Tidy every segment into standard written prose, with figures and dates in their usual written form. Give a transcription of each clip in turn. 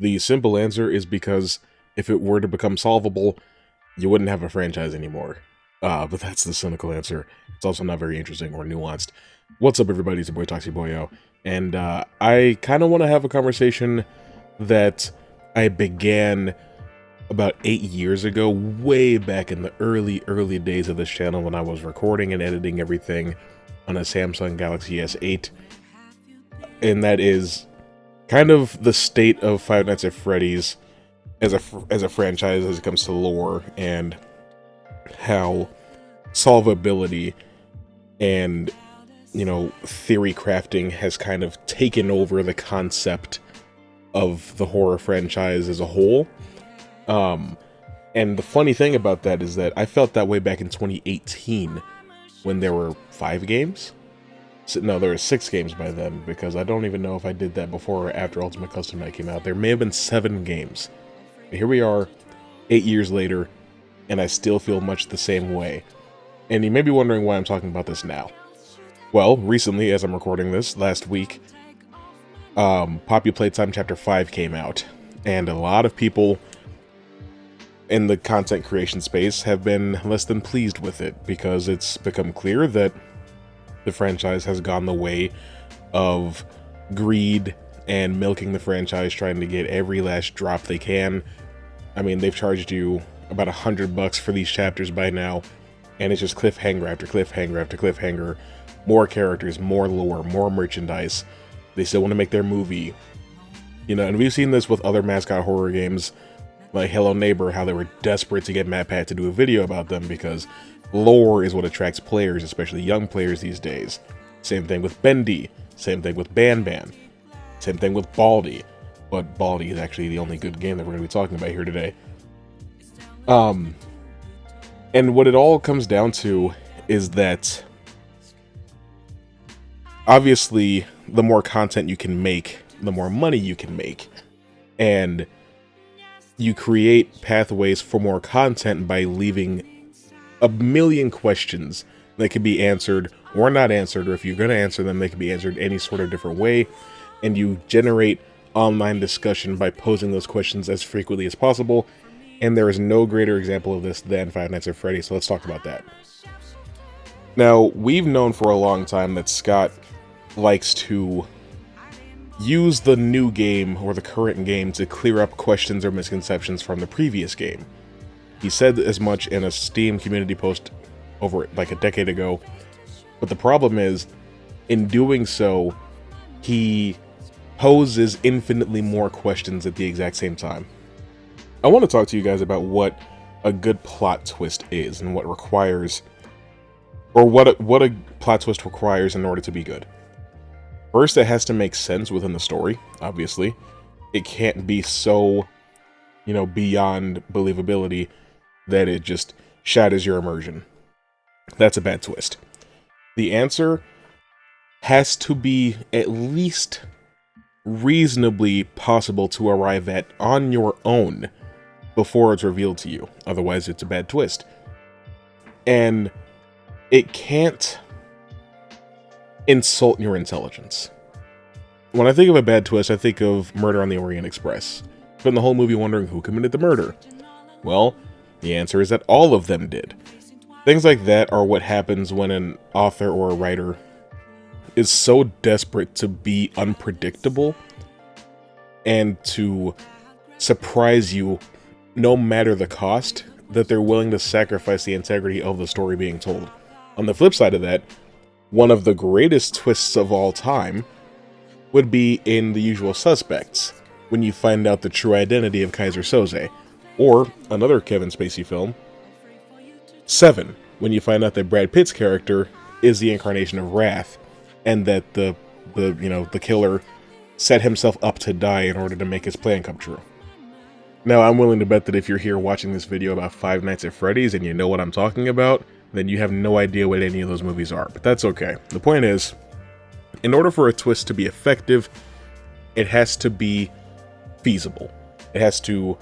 The simple answer is because if it were to become solvable, you wouldn't have a franchise anymore. But that's the cynical answer. It's also not very interesting or nuanced. What's up, everybody? It's your boy Toxic Boyo, and I kind of want to have a conversation that I began about 8 years ago, way back in the early days of this channel when I was recording and editing everything on a Samsung Galaxy S8, and that is kind of the state of Five Nights at Freddy's as a franchise as it comes to lore and how solvability and, you know, theory crafting has kind of taken over the concept of the horror franchise as a whole. And the funny thing about that is that I felt that way back in 2018 when there were 5 games. So, no, there were 6 games by then, because I don't even know if I did that before or after Ultimate Custom Night came out. There may have been 7 games. But here we are, 8 years later, and I still feel much the same way. And you may be wondering why I'm talking about this now. Well, recently, as I'm recording this, last week, Poppy Playtime Chapter 5 came out, and a lot of people in the content creation space have been less than pleased with it, because it's become clear that the franchise has gone the way of greed and milking the franchise, trying to get every last drop they can. I mean, they've charged you about $100 for these chapters by now, and it's just cliffhanger after cliffhanger after cliffhanger. More characters, more lore, more merchandise. They still want to make their movie. You know, and we've seen this with other mascot horror games, like Hello Neighbor, how they were desperate to get MatPat to do a video about them because lore is what attracts players, especially young players these days. Same thing with Bendy, same thing with Ban, same thing with Baldi. But Baldi is actually the only good game that we're going to be talking about here today. And what it all comes down to is that obviously the more content you can make, the more money you can make. And you create pathways for more content by leaving a million questions that can be answered or not answered, or if you're going to answer them, they can be answered any sort of different way. And you generate online discussion by posing those questions as frequently as possible. And there is no greater example of this than Five Nights at Freddy's, so let's talk about that. Now, we've known for a long time that Scott likes to use the new game or the current game to clear up questions or misconceptions from the previous game. He said as much in a Steam community post over like a decade ago, but the problem is, in doing so, he poses infinitely more questions at the exact same time. I want to talk to you guys about what a good plot twist is and what requires, or what a plot twist requires in order to be good. First, it has to make sense within the story, obviously. It can't be so, you know, beyond believability that it just shatters your immersion. That's a bad twist. The answer has to be at least reasonably possible to arrive at on your own before it's revealed to you. Otherwise, it's a bad twist. And it can't insult your intelligence. When I think of a bad twist, I think of Murder on the Orient Express. Spend the whole movie wondering who committed the murder. Well, the answer is that all of them did. Things like that are what happens when an author or a writer is so desperate to be unpredictable and to surprise you no matter the cost, that they're willing to sacrifice the integrity of the story being told. On the flip side of that, one of the greatest twists of all time would be in The Usual Suspects, when you find out the true identity of Kaiser Soze, or another Kevin Spacey film, Seven, when you find out that Brad Pitt's character is the incarnation of Wrath, and that the killer set himself up to die in order to make his plan come true. Now, I'm willing to bet that if you're here watching this video about Five Nights at Freddy's and you know what I'm talking about, then you have no idea what any of those movies are, but that's okay. The point is, in order for a twist to be effective, it has to be feasible. It has to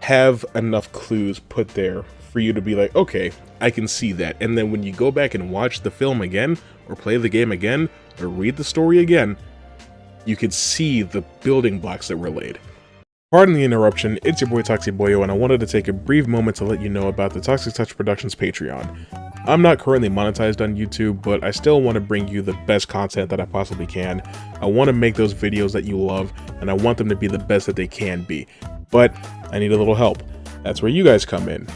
have enough clues put there for you to be like, okay, I can see that. And then when you go back and watch the film again, or play the game again, or read the story again, you could see the building blocks that were laid. Pardon the interruption, it's your boy Toxic Boyo, and I wanted to take a brief moment to let you know about the Toxic Touch Productions Patreon. I'm not currently monetized on YouTube, but I still want to bring you the best content that I possibly can. I want to make those videos that you love, and I want them to be the best that they can be. But I need a little help. That's where you guys come in.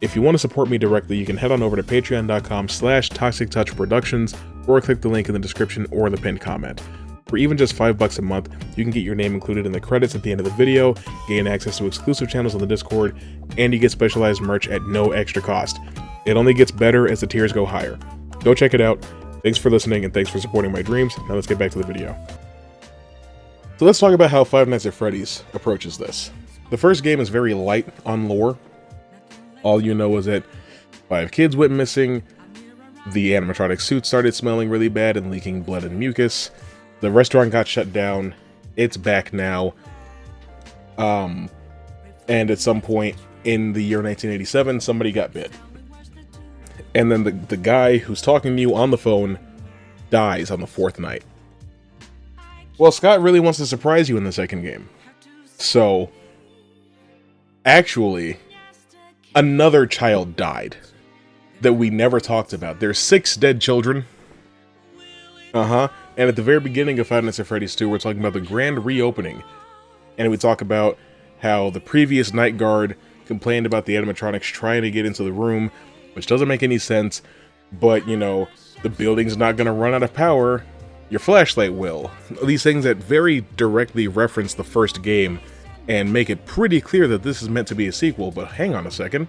If you want to support me directly, you can head on over to patreon.com/ToxicTouchProductions or click the link in the description or the pinned comment. For even just $5 a month, you can get your name included in the credits at the end of the video, gain access to exclusive channels on the Discord, and you get specialized merch at no extra cost. It only gets better as the tiers go higher. Go check it out. Thanks for listening and thanks for supporting my dreams. Now let's get back to the video. So let's talk about how Five Nights at Freddy's approaches this. The first game is very light on lore. All you know is that 5 kids went missing, the animatronic suit started smelling really bad and leaking blood and mucus, the restaurant got shut down, it's back now, and at some point in the year 1987, somebody got bit. And then the guy who's talking to you on the phone dies on the 4th night. Well, Scott really wants to surprise you in the second game. So, actually, another child died that we never talked about. There's 6 dead children. And at the very beginning of Five Nights at Freddy's 2, we're talking about the grand reopening. And we talk about how the previous night guard complained about the animatronics trying to get into the room, which doesn't make any sense. But, you know, the building's not going to run out of power. Your flashlight will. These things that very directly reference the first game and make it pretty clear that this is meant to be a sequel. But hang on a second.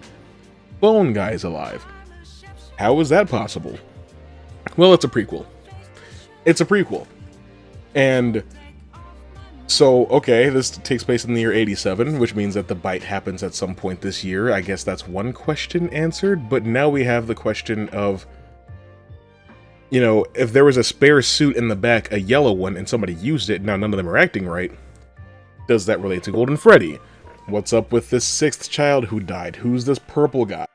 Bone Guy's alive. How is that possible? Well, it's a prequel. It's a prequel. And so, okay, this takes place in the year 87, which means that the bite happens at some point this year. I guess that's one question answered, but now we have the question of, you know, if there was a spare suit in the back, a yellow one, and somebody used it, now none of them are acting right, does that relate to Golden Freddy? What's up with this 6th child who died? Who's this purple guy?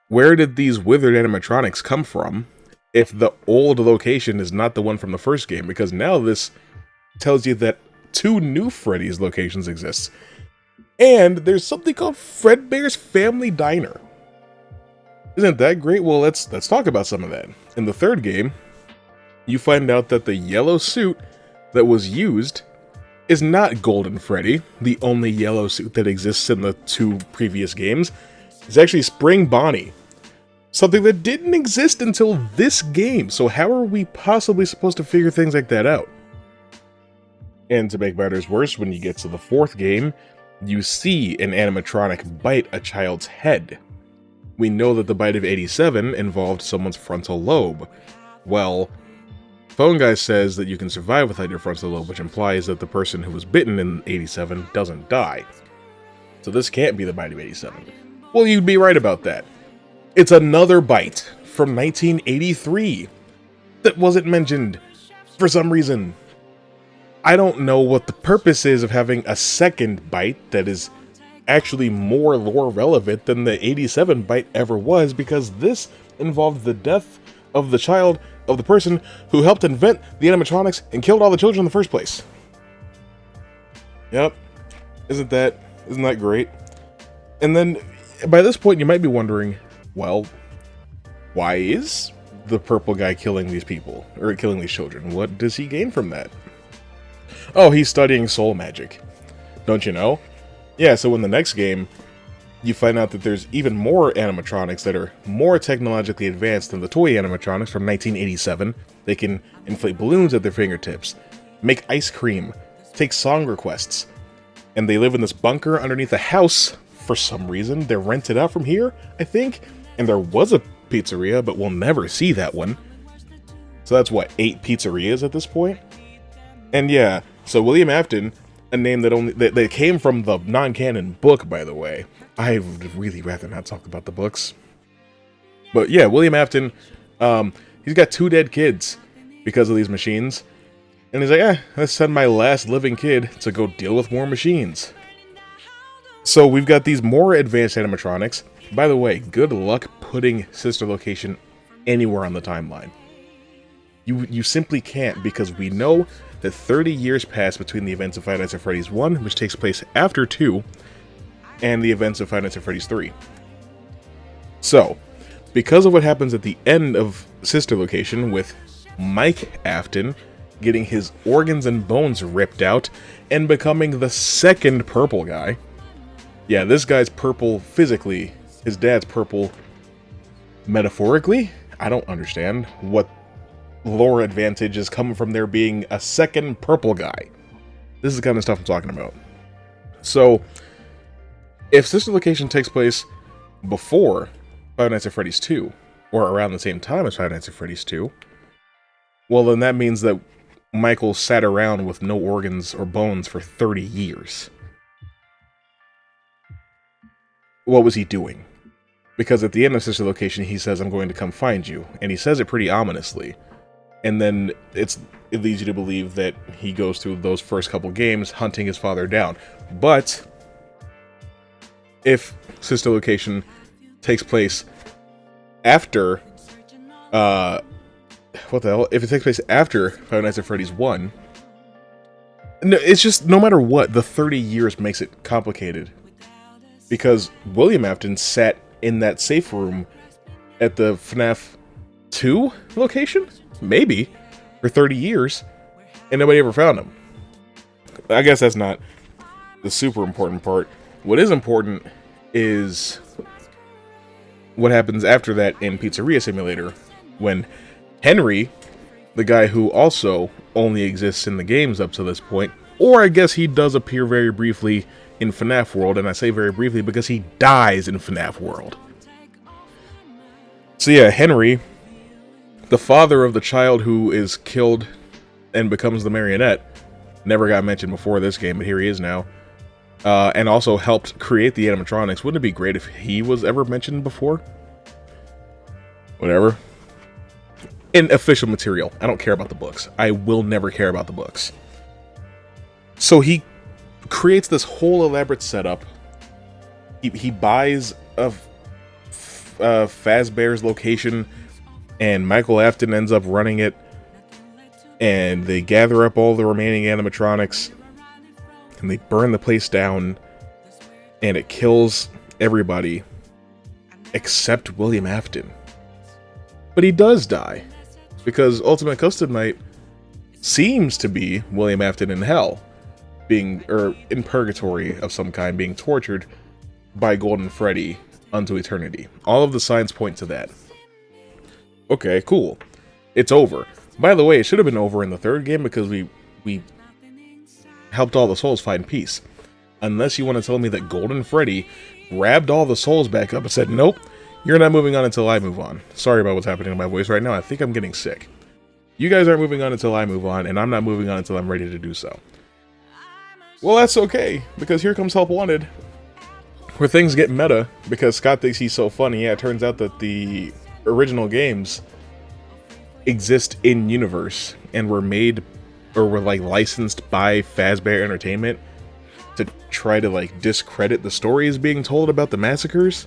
Where did these withered animatronics come from if the old location is not the one from the first game? Because now this tells you that 2 new Freddy's locations exist. And there's something called Fredbear's Family Diner. Isn't that great? Well, let's talk about some of that. In the third game, you find out that the yellow suit that was used is not Golden Freddy, the only yellow suit that exists in the 2 previous games. It's actually Spring Bonnie. Something that didn't exist until this game, so how are we possibly supposed to figure things like that out? And to make matters worse, when you get to the 4th game, you see an animatronic bite a child's head. We know that the bite of 87 involved someone's frontal lobe. Well, Phone Guy says that you can survive without your frontal lobe, which implies that the person who was bitten in 87 doesn't die. So this can't be the bite of 87. Well, you'd be right about that. It's another bite from 1983 that wasn't mentioned for some reason. I don't know what the purpose is of having a second bite that is actually more lore relevant than the 87 bite ever was, because this involved the death of the child of the person who helped invent the animatronics and killed all the children in the first place. Yep. Isn't that great? And then by this point you might be wondering, well, why is the purple guy killing these people, or killing these children? What does he gain from that? Oh, he's studying soul magic. Don't you know? Yeah, so in the next game, you find out that there's even more animatronics that are more technologically advanced than the toy animatronics from 1987. They can inflate balloons at their fingertips, make ice cream, take song requests, and they live in this bunker underneath a house for some reason. They're rented out from here, I think, and there was a pizzeria, but we'll never see that one. So that's what, 8 pizzerias at this point? And yeah, so William Afton, a name that came from the non-canon book, by the way. I would really rather not talk about the books. But yeah, William Afton, he's got 2 dead kids because of these machines. And he's like, let's send my last living kid to go deal with more machines. So we've got these more advanced animatronics. By the way, good luck putting Sister Location anywhere on the timeline. You simply can't, because we know that 30 years pass between the events of Five Nights at Freddy's 1, which takes place after 2, and the events of Five Nights at Freddy's 3. So, because of what happens at the end of Sister Location with Mike Afton getting his organs and bones ripped out and becoming the second purple guy. Yeah, this guy's purple physically. His dad's purple metaphorically. I don't understand what lore advantage is coming from there being a second purple guy. This is the kind of stuff I'm talking about. So, if Sister Location takes place before Five Nights at Freddy's 2, or around the same time as Five Nights at Freddy's 2, well, then that means that Michael sat around with no organs or bones for 30 years. What was he doing? Because at the end of Sister Location, he says, "I'm going to come find you." And he says it pretty ominously. And then it leads you to believe that he goes through those first couple games hunting his father down. But if Sister Location takes place after what the hell? If it takes place after Five Nights at Freddy's 1, no, it's just, no matter what, the 30 years makes it complicated. Because William Afton sat in that safe room at the Fnaf 2 location? Maybe. For 30 years. And nobody ever found him. I guess that's not the super important part. What is important is what happens after that in Pizzeria Simulator, when Henry, the guy who also only exists in the games up to this point, or I guess he does appear very briefly in FNAF World, and I say very briefly because he dies in FNAF World. So yeah, Henry, the father of the child who is killed and becomes the marionette, never got mentioned before this game, but here he is now. And also helped create the animatronics. Wouldn't it be great if he was ever mentioned before? Whatever. In official material. I don't care about the books. I will never care about the books. So he creates this whole elaborate setup. He buys a Fazbear's location, and Michael Afton ends up running it. And they gather up all the remaining animatronics, and they burn the place down, and it kills everybody except William Afton. But he does die, because Ultimate Custom Night seems to be William Afton in hell, or in purgatory of some kind, being tortured by Golden Freddy unto eternity. All of the signs point to that. Okay, cool. It's over. By the way, it should have been over in the third game, because we helped all the souls find peace. Unless you want to tell me that Golden Freddy grabbed all the souls back up and said, "Nope, you're not moving on until I move on." Sorry about what's happening to my voice right now. I think I'm getting sick. You guys aren't moving on until I move on, and I'm not moving on until I'm ready to do so. Well, that's okay, because here comes Help Wanted, where things get meta, because Scott thinks he's so funny. Yeah, it turns out that the original games exist in universe and were made, or were like licensed by Fazbear Entertainment to try to like discredit the stories being told about the massacres.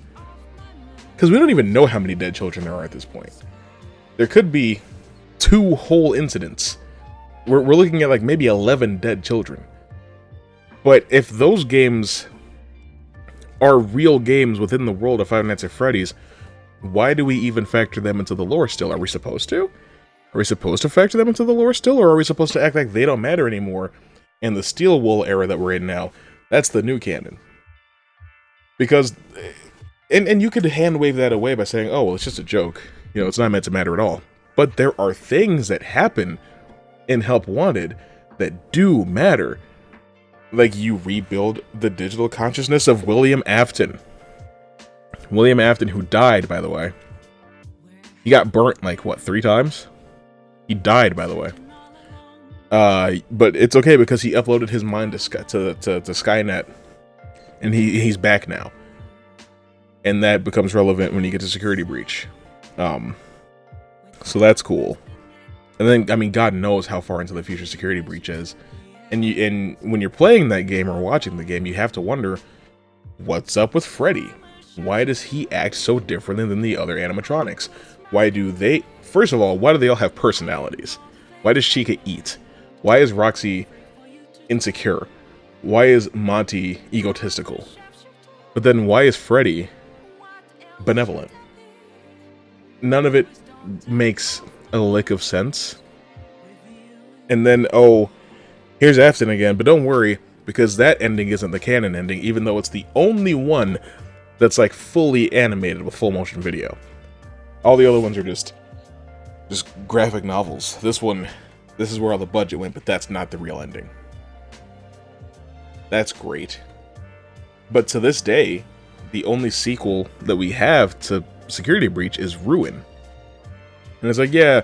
Because we don't even know how many dead children there are at this point. There could be 2 whole incidents. We're looking at like maybe 11 dead children. But if those games are real games within the world of Five Nights at Freddy's, why do we even factor them into the lore still? Are we supposed to? Are we supposed to factor them into the lore still? Or are we supposed to act like they don't matter anymore? And the Steel Wool era that we're in now, that's the new canon. Because, and you could hand wave that away by saying, "Oh, well, it's just a joke. You know, it's not meant to matter at all." But there are things that happen in Help Wanted that do matter. Like, you rebuild the digital consciousness of William Afton. William Afton, who died, by the way. He got burnt, like, what, 3 times? He died, by the way. But it's okay, because he uploaded his mind to Skynet. And he's back now. And that becomes relevant when you get to Security Breach. So that's cool. And then, I mean, God knows how far into the future Security Breach is. And when you're playing that game or watching the game, you have to wonder, what's up with Freddy? Why does he act so differently than the other animatronics? Why do first of all, why do they all have personalities? Why does Chica eat? Why is Roxy insecure? Why is Monty egotistical? But then why is Freddy benevolent? None of it makes a lick of sense. And then, oh, here's Afton again, but don't worry, because that ending isn't the canon ending, even though it's the only one that's like fully animated with full motion video. All the other ones are just graphic novels. This is where all the budget went, but that's not the real ending. That's great. But to this day, the only sequel that we have to Security Breach is Ruin. And it's like, yeah,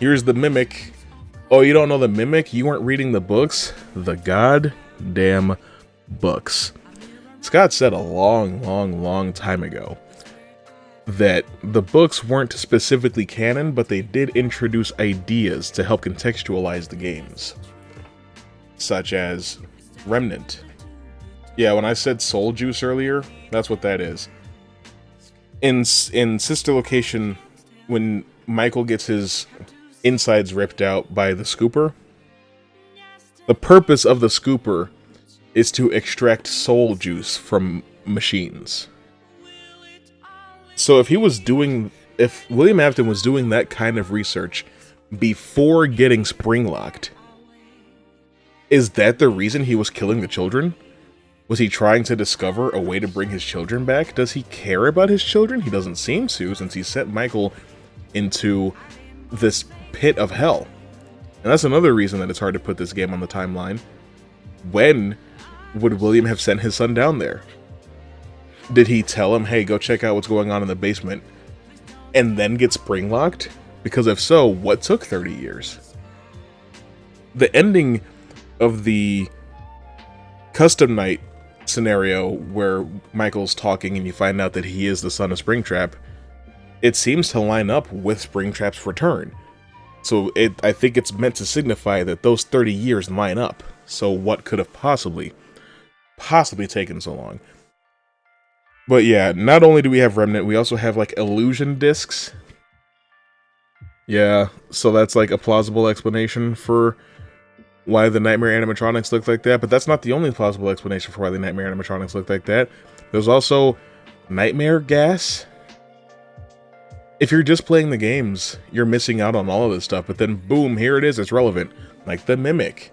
here's the Mimic. Oh, you don't know the Mimic? You weren't reading the books? The goddamn books. Scott said a long time ago that the books weren't specifically canon, but they did introduce ideas to help contextualize the games. Such as Remnant. Yeah, when I said Soul Juice earlier, that's what that is. In Sister Location, when Michael gets his insides ripped out by the scooper, the purpose of the scooper is to extract soul juice from machines. So if William Afton was doing that kind of research before getting spring-locked, is that the reason he was killing the children? Was he trying to discover a way to bring his children back? Does he care about his children? He doesn't seem to, since he sent Michael into this pit of hell. And that's another reason that it's hard to put this game on the timeline. When would William have sent his son down there? Did he tell him, hey, go check out what's going on in the basement, and then get spring-locked? Because if so, what took 30 years? The ending of the Custom Night scenario where Michael's talking and you find out that he is the son of Springtrap, it seems to line up with Springtrap's return. So I think it's meant to signify that those 30 years line up. So what could have possibly taken so long? But yeah, not only do we have Remnant, we also have like illusion discs. Yeah, so that's like a plausible explanation for why the Nightmare animatronics look like that, but that's not the only plausible explanation for why the Nightmare animatronics look like that. There's also Nightmare gas. If you're just playing the games, you're missing out on all of this stuff, but then boom, here it is, it's relevant. Like the Mimic.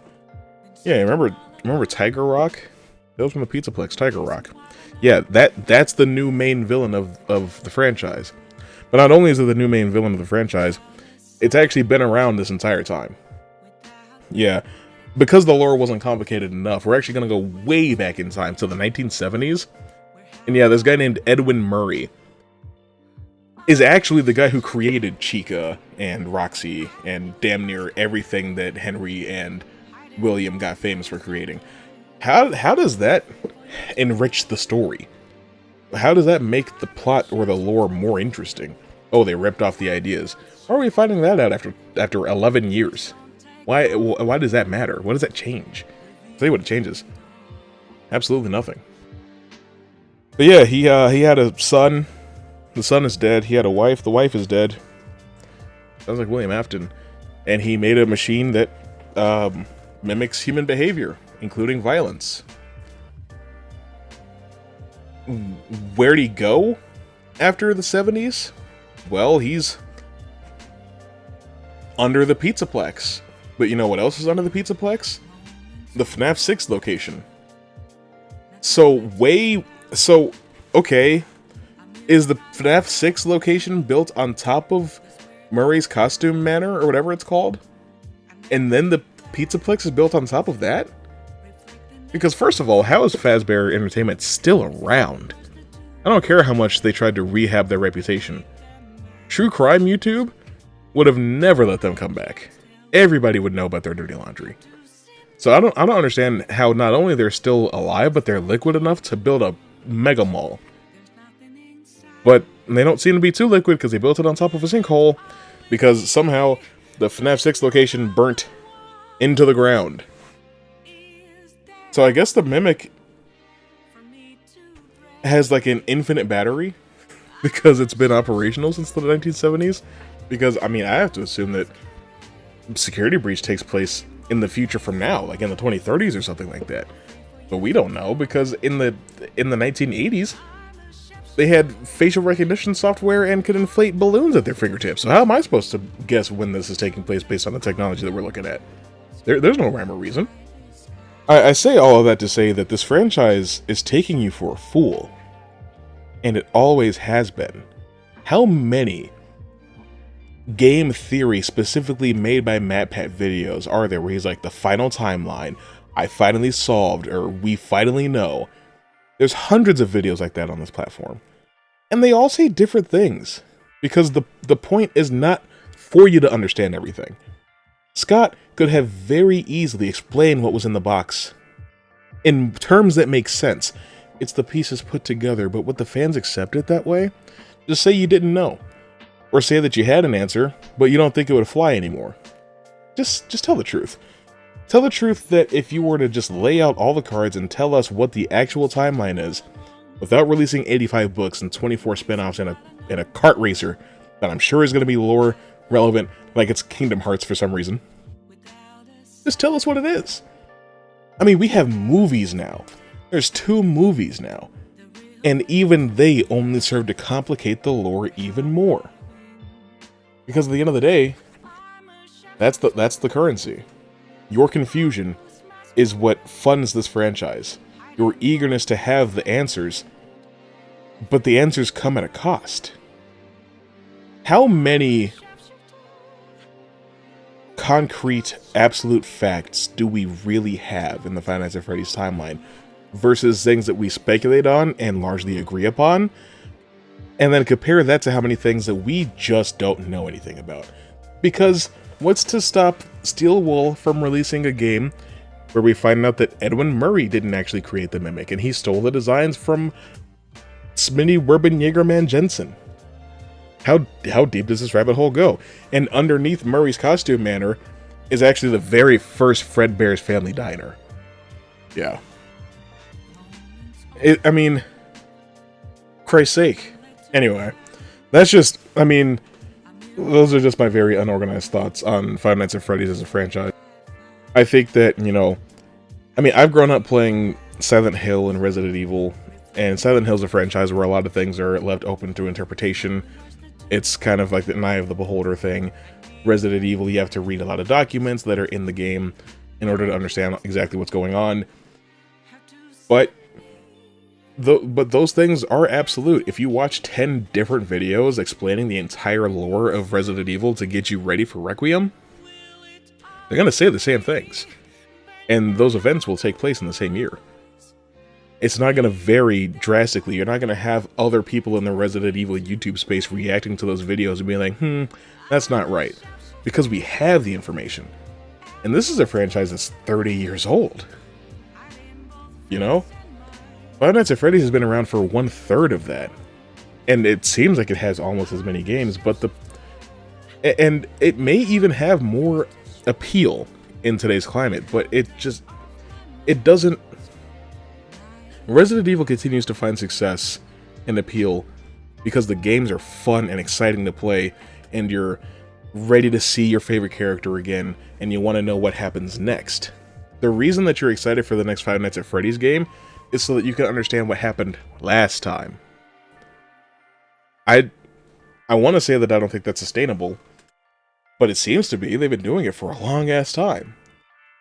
Yeah, remember Tiger Rock? That was from the Pizzaplex, Tiger Rock. Yeah, that's the new main villain of the franchise. But not only is it the new main villain of the franchise, it's actually been around this entire time. Yeah, because the lore wasn't complicated enough, we're actually going to go way back in time to the 1970s. And yeah, this guy named Edwin Murray is actually the guy who created Chica and Roxy and damn near everything that Henry and William got famous for creating. How does that enrich the story? How does that make the plot or the lore more interesting? Oh, they ripped off the ideas. How are we finding that out after 11 years? Why does that matter? What does that change? I'll tell you what it changes. Absolutely nothing. But yeah, he had a son. The son is dead. He had a wife. The wife is dead. Sounds like William Afton. And he made a machine that mimics human behavior, including violence. Where'd he go after the 70s? Well, he's under the Pizzaplex. But you know what else is under the Pizzaplex? The Fnaf 6 location. Okay, is the Fnaf 6 location built on top of Murray's Costume Manor, or whatever it's called? And then the Pizzaplex is built on top of that? Because first of all, how is Fazbear Entertainment still around? I don't care how much they tried to rehab their reputation. True Crime YouTube would have never let them come back. Everybody would know about their dirty laundry. So I don't understand how not only they're still alive, but they're liquid enough to build a mega mall. But they don't seem to be too liquid because they built it on top of a sinkhole, because somehow the FNAF 6 location burnt into the ground. So I guess the Mimic has like an infinite battery because it's been operational since the 1970s. Because, I mean, I have to assume that security breach takes place in the future from now, like in the 2030s or something like that. But we don't know, because in the 1980s, they had facial recognition software and could inflate balloons at their fingertips. So how am I supposed to guess when this is taking place based on the technology that we're looking at? There's no rhyme or reason. I say all of that to say that this franchise is taking you for a fool. And it always has been. How many game theory specifically made by MatPat videos are there where he's like, the final timeline, I finally solved, or we finally know? There's hundreds of videos like that on this platform. And they all say different things. Because the point is not for you to understand everything. Scott could have very easily explained what was in the box in terms that make sense. It's the pieces put together, but would the fans accept it that way? Just say you didn't know. Or say that you had an answer, but you don't think it would fly anymore. Just tell the truth. Tell the truth that if you were to just lay out all the cards and tell us what the actual timeline is, without releasing 85 books and 24 spin-offs and a kart racer that I'm sure is going to be lore relevant, like it's Kingdom Hearts for some reason, just tell us what it is. I mean, we have movies now. There's 2 movies now. And even they only serve to complicate the lore even more. Because at the end of the day, that's the currency. Your confusion is what funds this franchise. Your eagerness to have the answers, but the answers come at a cost. How many concrete, absolute facts do we really have in the Five Nights at Freddy's timeline versus things that we speculate on and largely agree upon? And then compare that to how many things that we just don't know anything about. Because what's to stop Steel Wool from releasing a game where we find out that Edwin Murray didn't actually create the Mimic and he stole the designs from Smitty Werben Jaegerman Jensen? How deep does this rabbit hole go? And underneath Murray's costume manor is actually the very first Fredbear's Family Diner. Yeah. I mean, Christ's sake. Anyway, that's just, I mean, those are just my very unorganized thoughts on Five Nights at Freddy's as a franchise. I think that, you know, I mean, I've grown up playing Silent Hill and Resident Evil, and Silent Hill's a franchise where a lot of things are left open to interpretation. It's kind of like the eye of the beholder thing. Resident Evil, you have to read a lot of documents that are in the game in order to understand exactly what's going on. But those things are absolute. If you watch 10 different videos explaining the entire lore of Resident Evil to get you ready for Requiem, they're going to say the same things. And those events will take place in the same year. It's not going to vary drastically. You're not going to have other people in the Resident Evil YouTube space reacting to those videos and being like, that's not right. Because we have the information. And this is a franchise that's 30 years old. You know? Five Nights at Freddy's has been around for 1/3 of that. And it seems like it has almost as many games, but and it may even have more appeal in today's climate, but it doesn't. Resident Evil continues to find success and appeal because the games are fun and exciting to play, and you're ready to see your favorite character again, and you want to know what happens next. The reason that you're excited for the next Five Nights at Freddy's game is so that you can understand what happened last time. I want to say that I don't think that's sustainable, but it seems to be. They've been doing it for a long-ass time.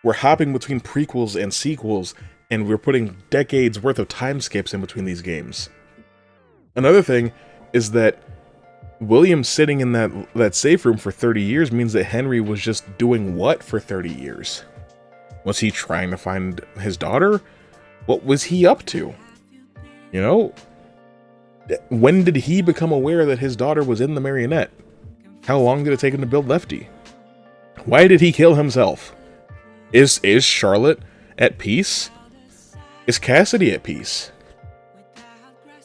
We're hopping between prequels and sequels, and we're putting decades worth of time skips in between these games. Another thing is that William sitting in that safe room for 30 years means that Henry was just doing what for 30 years? Was he trying to find his daughter? What was he up to? You know? When did he become aware that his daughter was in the marionette? How long did it take him to build Lefty? Why did he kill himself? Is Charlotte at peace? Is Cassidy at peace?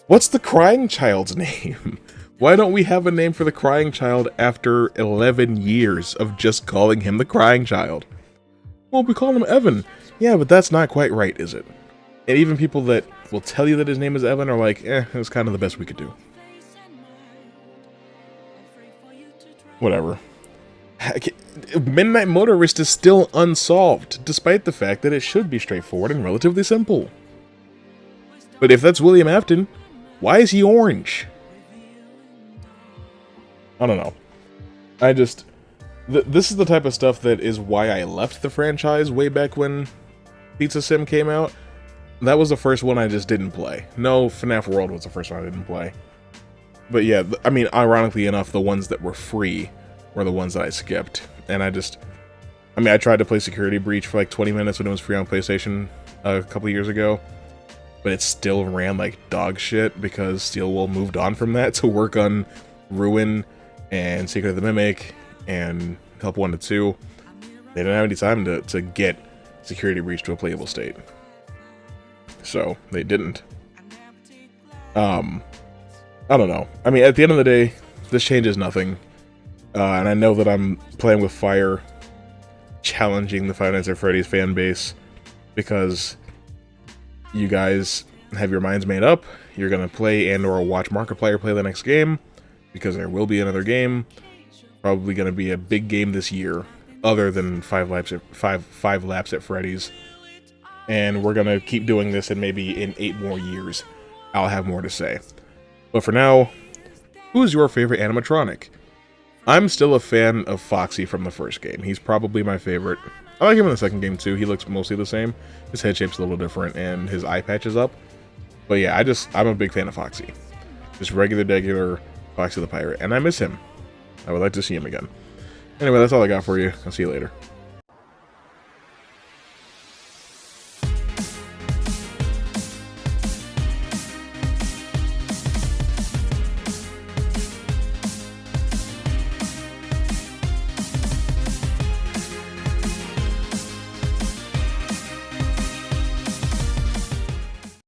What's the crying child's name? Why don't we have a name for the crying child after 11 years of just calling him the crying child? Well, we call him Evan. Yeah, but that's not quite right, is it? And even people that will tell you that his name is Evan are like, it was kind of the best we could do. Whatever. Midnight Motorist is still unsolved, despite the fact that it should be straightforward and relatively simple. But if that's William Afton, why is he orange? I don't know. I just... this is the type of stuff that is why I left the franchise way back when Pizza Sim came out. That was the first one I just didn't play. No, Fnaf World was the first one I didn't play. But yeah, I mean, ironically enough, the ones that were free were the ones that I skipped. And I tried to play Security Breach for like 20 minutes when it was free on PlayStation a couple years ago. But it still ran like dog shit because Steelwool moved on from that to work on Ruin and Secret of the Mimic and Help 1 to 2. They didn't have any time to get Security Breach to a playable state. So, they didn't. I don't know. I mean, at the end of the day, this changes nothing. And I know that I'm playing with fire, challenging the Five Nights at Freddy's fan base, because you guys have your minds made up. You're going to play and or watch Markiplier play the next game, because there will be another game. Probably going to be a big game this year, other than five laps at Freddy's. And we're going to keep doing this, and maybe in 8 more years, I'll have more to say. But for now, who's your favorite animatronic? I'm still a fan of Foxy from the first game. He's probably my favorite. I like him in the second game too. He looks mostly the same. His head shape's a little different, and his eye patch is up. But yeah, I'm a big fan of Foxy. Just regular Foxy the Pirate. And I miss him. I would like to see him again. Anyway, that's all I got for you. I'll see you later.